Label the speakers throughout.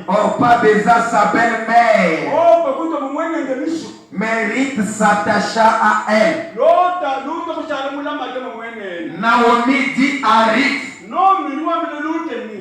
Speaker 1: Orpa baisa sa belle-mère. Mais Ruth s'attacha à elle. Naomi dit à Ruth,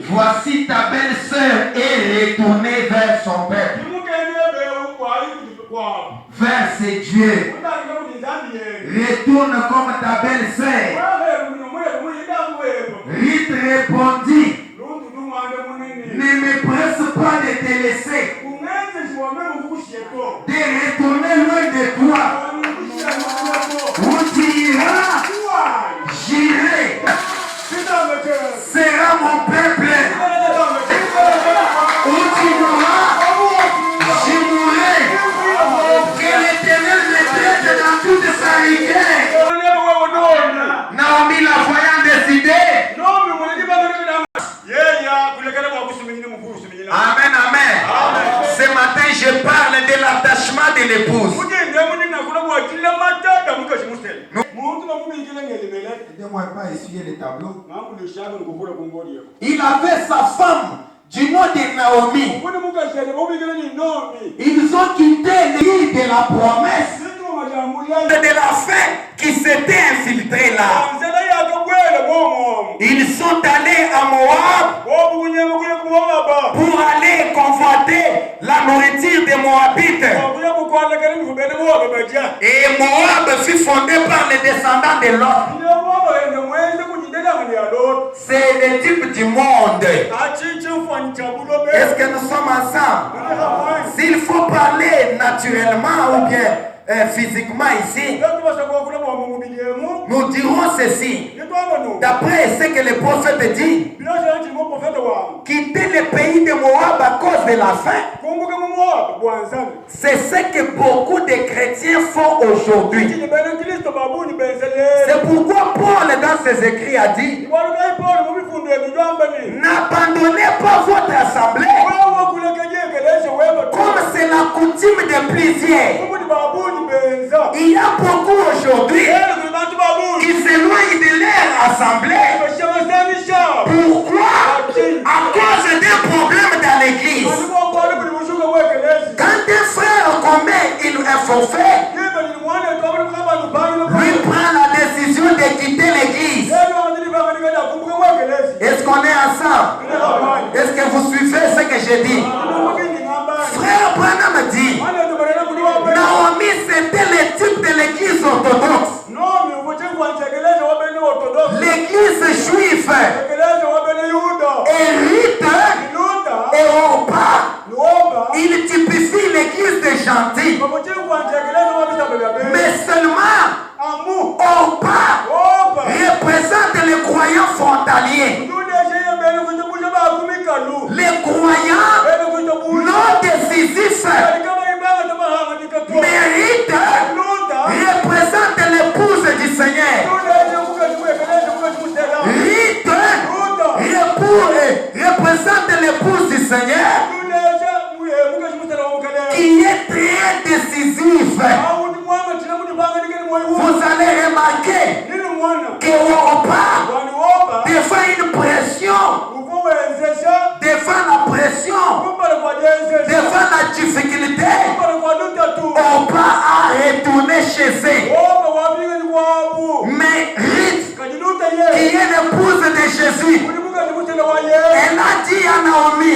Speaker 1: voici ta belle-sœur est retournée vers son père, vers ses dieux. Retourne comme ta belle-sœur. Ruth répondit, ne me presse pas de te laisser, de retourner loin de toi. Où tu iras, j'irai. Sera mon peuple. Où tu mourras, j'y mourrai. Que l'Éternel me traite dans toute sa rigueur. Naomi, la voyant décider. Amen, amen. Ce matin, je parle de l'attachement de l'épouse. Aidez-moi pas à essuyer les tableaux. Il avait sa femme du nom de Naomi. Ils ont quitté l'île de la promesse, de la fin qui s'était infiltrée là. Ils sont allés à Moab pour aller convoiter la nourriture des Moabites. Et Moab fut fondé par les descendants de Lot. C'est le type du monde. Est-ce que nous sommes ensemble? S'il faut parler naturellement ou bien physiquement ici, nous dirons ceci. D'après ce que le prophète dit, quitter le pays de Moab à cause de la faim, c'est ce que beaucoup de chrétiens font aujourd'hui. C'est pourquoi Paul dans ses écrits a dit, n'abandonnez pas votre assemblée comme c'est la coutume de plusieurs. Il y a beaucoup aujourd'hui qui s'éloignent de leur assemblée. Pourquoi? À cause des problèmes dans l'église. Quand un frère commet un forfait, lui prend la décision de quitter l'église. Est-ce qu'on est ensemble? Est-ce que vous suivez ce que je dis? Frère Branham dit, Naomi c'était le type de l'église orthodoxe. L'église juive. Et Ruth et Orpa, il typifie l'église des gentils. Mais seulement Orpa représente les croyants frontaliers. Les croyants non décisifs. Mais Ruth représente l'épouse du Seigneur. Ruth représente l'épouse du Seigneur qui est très décisif. Vous allez remarquer que Orpa défend une pression, défend la pression, défend la difficulté. Orpa a retourné chez eux. Mais Ruth, qui est l'épouse de Jésus, elle a dit à Naomi,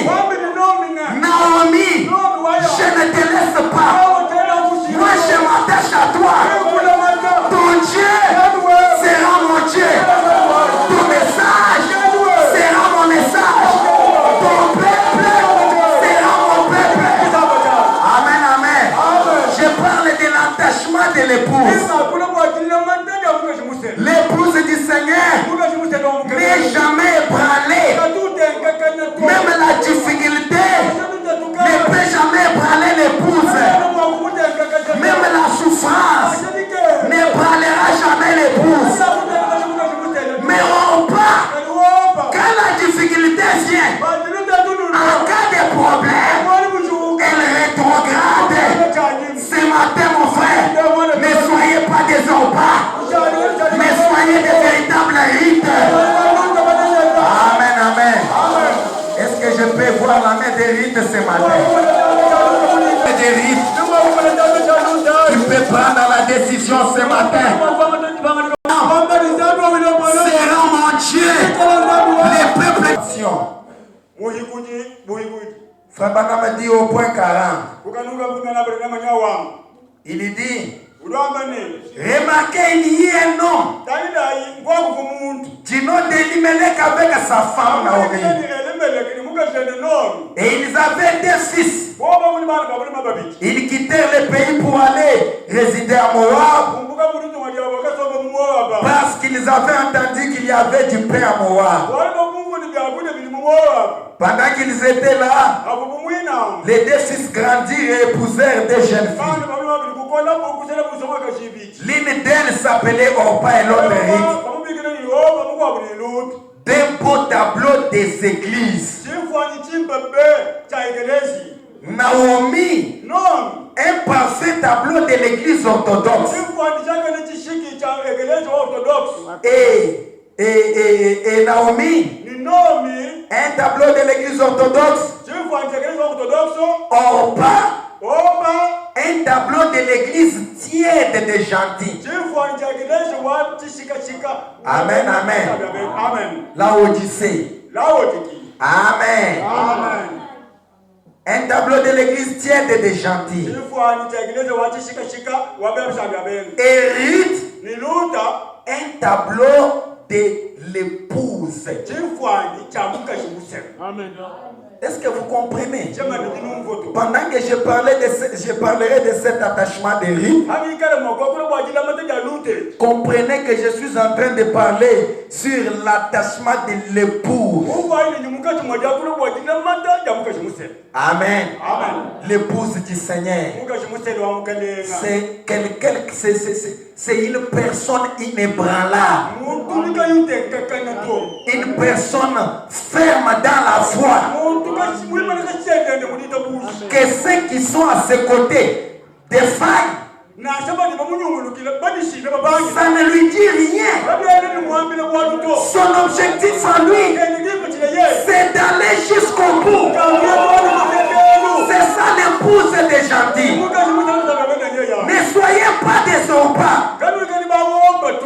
Speaker 1: peux voir la main de Ruth ce matin. De Ruth. Tu peux prendre la décision ce matin. Sera mon Dieu. Les peuples. Frère Branham dit au point 40. Il dit, remarquez, il y a un homme du nom d'Elimelech avec sa femme Naomi. Et ils avaient deux fils. Ils quittèrent le pays pour aller résider à Moab parce qu'ils avaient entendu qu'il y avait du pain à Moab. Pendant qu'ils étaient là, les deux fils grandirent et épousèrent des jeunes filles. L'une d'elles s'appelait Orpa et l'autre Ruth. Des beaux tableaux des églises. Naomi, un parfait tableau de l'église orthodoxe. Et Naomi, un tableau de l'église orthodoxe. Orpa, un tableau de l'église tiède de gentil. Amen, amen. Laodicée. Amen. Un tableau de l'église tiède de gentil. Et Ruth, un tableau de l'épouse. Amen. Est-ce que vous comprenez? Pendant que je parlerai de cet attachement de Ruth, comprenez que je suis en train de parler sur l'attachement de l'épouse. Amen. L'épouse du Seigneur. C'est une personne inébranlable. Une personne ferme dans la foi. Que ceux qui sont à ses côtés défaillent. Ça ne lui dit rien. Son objectif en lui, c'est d'aller jusqu'au bout. C'est ça l'épouse des gentils. Ne soyez pas des Orpa.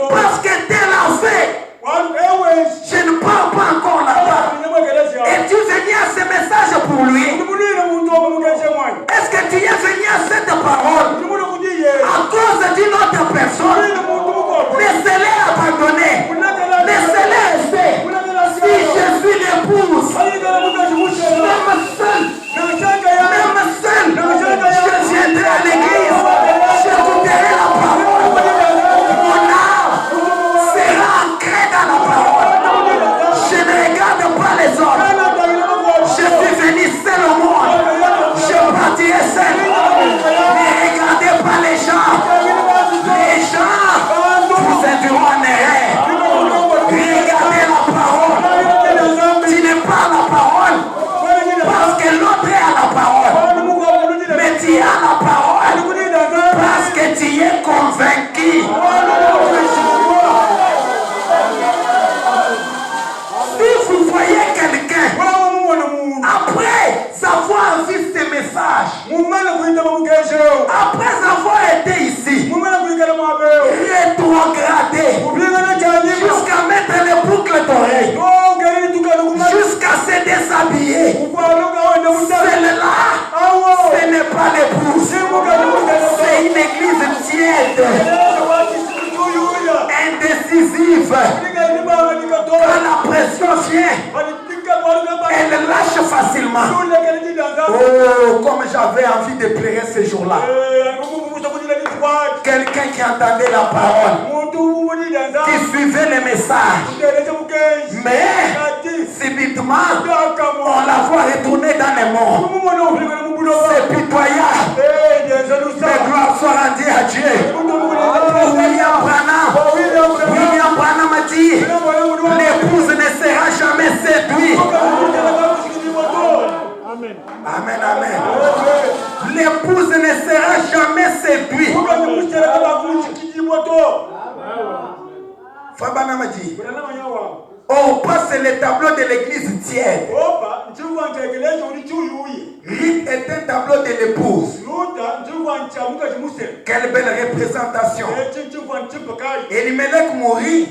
Speaker 1: Parce que tel a fait. Je ne parle pas encore là-bas. Et tu venais à ce message pour lui. Est-ce que tu es venu à cette parole à cause d'une autre personne? Laissez-les abandonner. Laissez-les rester. Si je suis l'épouse, même seul, je viendrai à l'église. J'écouterai la parole. Mon âme sera ancrée dans la parole. Je ne regarde pas les autres. Je suis venu seul au monde. Je partirai seul. Ne regardez pas les gens. Les gens vous induiront en erreur. Regardez la parole. Tu n'es pas la parole parce que l'autre est à la parole. Mais tu as la parole parce que tu es convaincu. Si vous voyez quelqu'un après avoir vu ces messages, après avoir été ici, rétrogradé jusqu'à mettre les boucles d'oreilles, jusqu'à se déshabiller, celle-là, ce n'est pas l'épouse, c'est une église tiède, indécisive. Quand la pression vient, elle lâche facilement. Oh, comme j'avais envie de pleurer ce jour-là. Quelqu'un qui entendait la parole, qui suivait les messages, mais subitement, on la voit retourner dans le monde. C'est pitoyable. Mais gloire soit rendue à Dieu. William Branham a dit, l'épouse ne sera jamais séduite. Amen, amen. L'épouse ne sera jamais séduite. Frère Branham a dit, Oh, pas c'est le tableau de l'église tiède. Rite est un tableau de l'épouse. Quelle belle représentation. Elimelech mourit.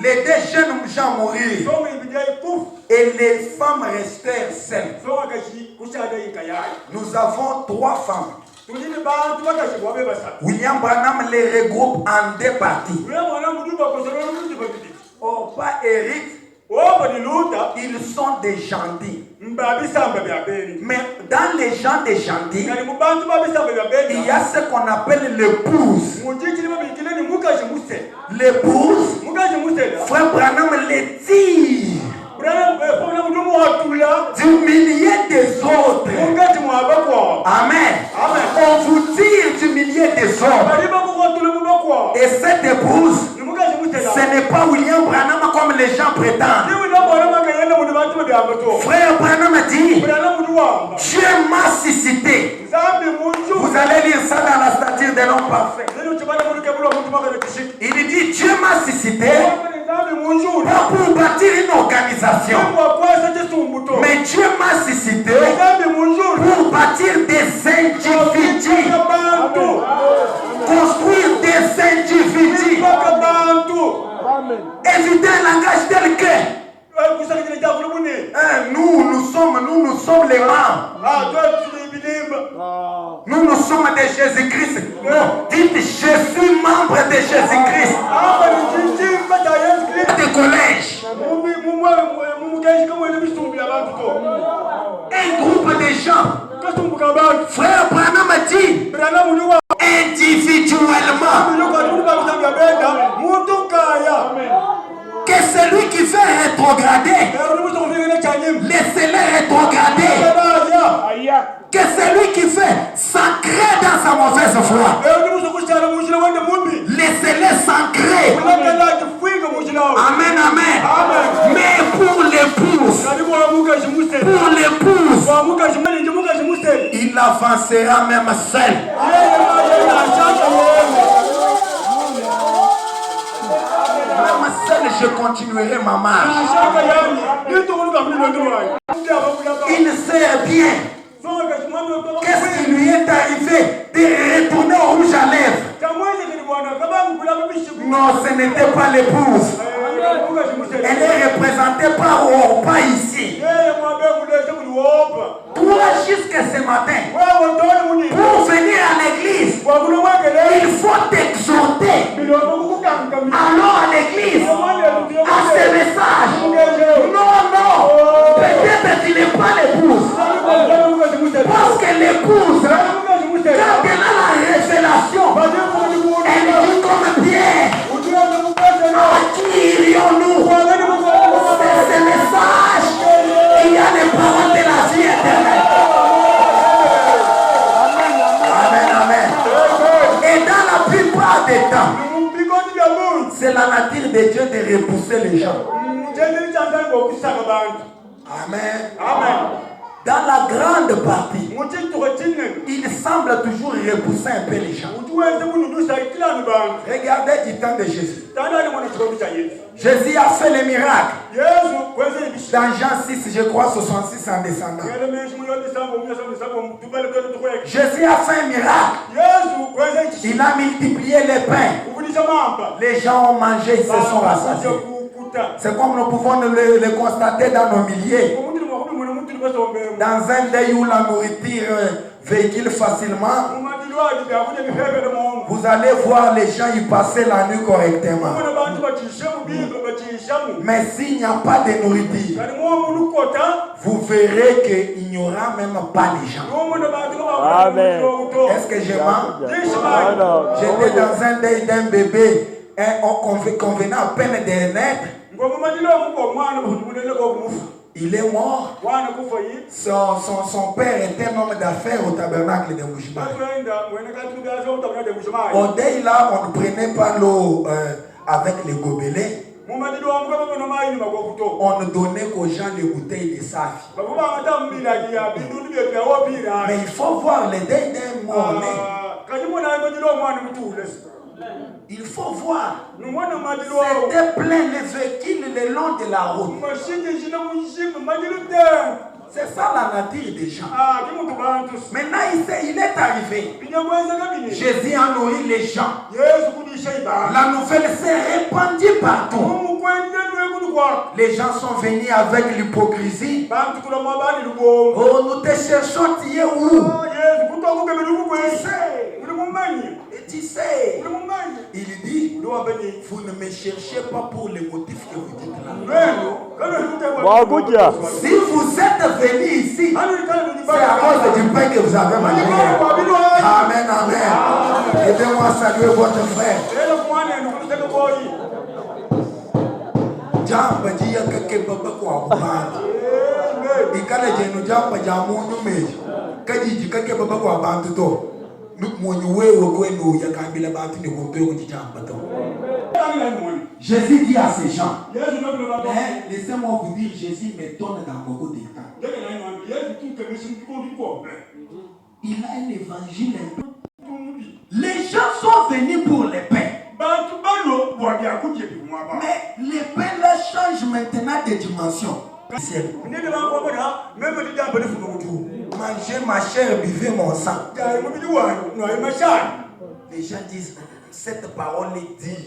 Speaker 1: Les deux jeunes gens mourirent. Et les femmes restèrent seules. Nous avons 3 femmes. William Branham les regroupe en 2 parties. Oh, pas Eric. Ils sont des gentils. Mais dans les gens des gentils, il y a ce qu'on appelle l'épouse. L'épouse, frère Branham les tire d'humilier des autres. Amen. On vous tire d'humilier des autres. Et cette épouse, ce n'est pas William Branham comme les gens prétendent. Frère Branham dit, Dieu m'a suscité. Vous allez lire ça dans la stature de l'homme parfait. Il dit, Dieu m'a suscité pas pour bâtir une organisation. Mais Dieu m'a suscité pour bâtir des individus. Construire des individus. Éviter un langage tel que nous sommes les membres. Nous sommes de Jésus-Christ. Non, dites je suis membre de Jésus-Christ. De collège. Un groupe de gens. Frère Branham dit individuellement que celui qui fait rétrograder, laissez-le rétrograder. Que celui qui fait s'ancrer dans sa mauvaise foi, laissez-le s'ancrer. Amen, amen. Mais pour l'épouse, il avancera même seul. Même seul, je continuerai ma marche. Il sert bien. Qu'est-ce qui lui est arrivé de retourner au rouge à lèvres? Non, ce n'était pas l'épouse. Elle est représentée par Orpa ici. Toi, jusqu'à ce matin, pour venir à l'église, il faut t'exhorter. Alors à l'église, à ce message. Non. Peut-être tu n'es pas l'épouse. Parce que l'épouse, quand elle a la révélation, elle dit comme Pierre, à qui irions-nous? C'est ce message. Il y a les paroles de la vie éternelle. Amen. Et dans la plupart des temps, c'est la nature de Dieu de repousser les gens. Amen. Dans la grande partie, il semble toujours repousser un peu les gens. Regardez du temps de Jésus. Jésus a fait les miracles. Dans Jean 6, je crois, 66 en descendant. Jésus a fait un miracle. Il a multiplié les pains. Les gens ont mangé, ils se sont rassasiés. C'est comme nous pouvons le constater dans nos milliers. Dans un deuil où la nourriture véhicule facilement, vous allez voir les gens y passer la nuit correctement. Mais s'il n'y a pas de nourriture, vous verrez qu'il n'y aura même pas de gens.
Speaker 2: Amen.
Speaker 1: Est-ce que je mens? J'étais dans un deuil d'un bébé et on venait à peine de naître. Il est mort. Son père était un homme d'affaires au tabernacle de Mouchima. Au deuil là, on ne prenait pas l'eau avec les gobelets. On ne donnait qu'aux gens les bouteilles de safie. Mais il faut voir les deuils d'un mort-né. Il faut voir. C'était plein les véhicules le long de la route. C'est ça la nature des gens. Maintenant, il est arrivé. Jésus a nourri les gens. La nouvelle s'est répandue partout. Les gens sont venus avec l'hypocrisie. Oh, nous te cherchons, tu es où? Tu sais, il dit, vous ne me cherchez pas pour les motifs que vous dites là. Si vous êtes venus ici, c'est à cause du pain que vous avez mangé. Amen, amen. Aidez-moi à saluer votre frère. Jamba dia kake baba kwa banda. Ikale jenu jamba jamu nyume. Kaji kake baba kwa banda to. Jésus dit à ces gens, laissez-moi vous dire, Jésus me donne dans beaucoup de temps. Il a un évangile. Les gens sont venus pour les pains. Mais les pains là changent maintenant de dimension. Mangez ma chair, buvez mon sang. Les gens disent, cette parole est dit.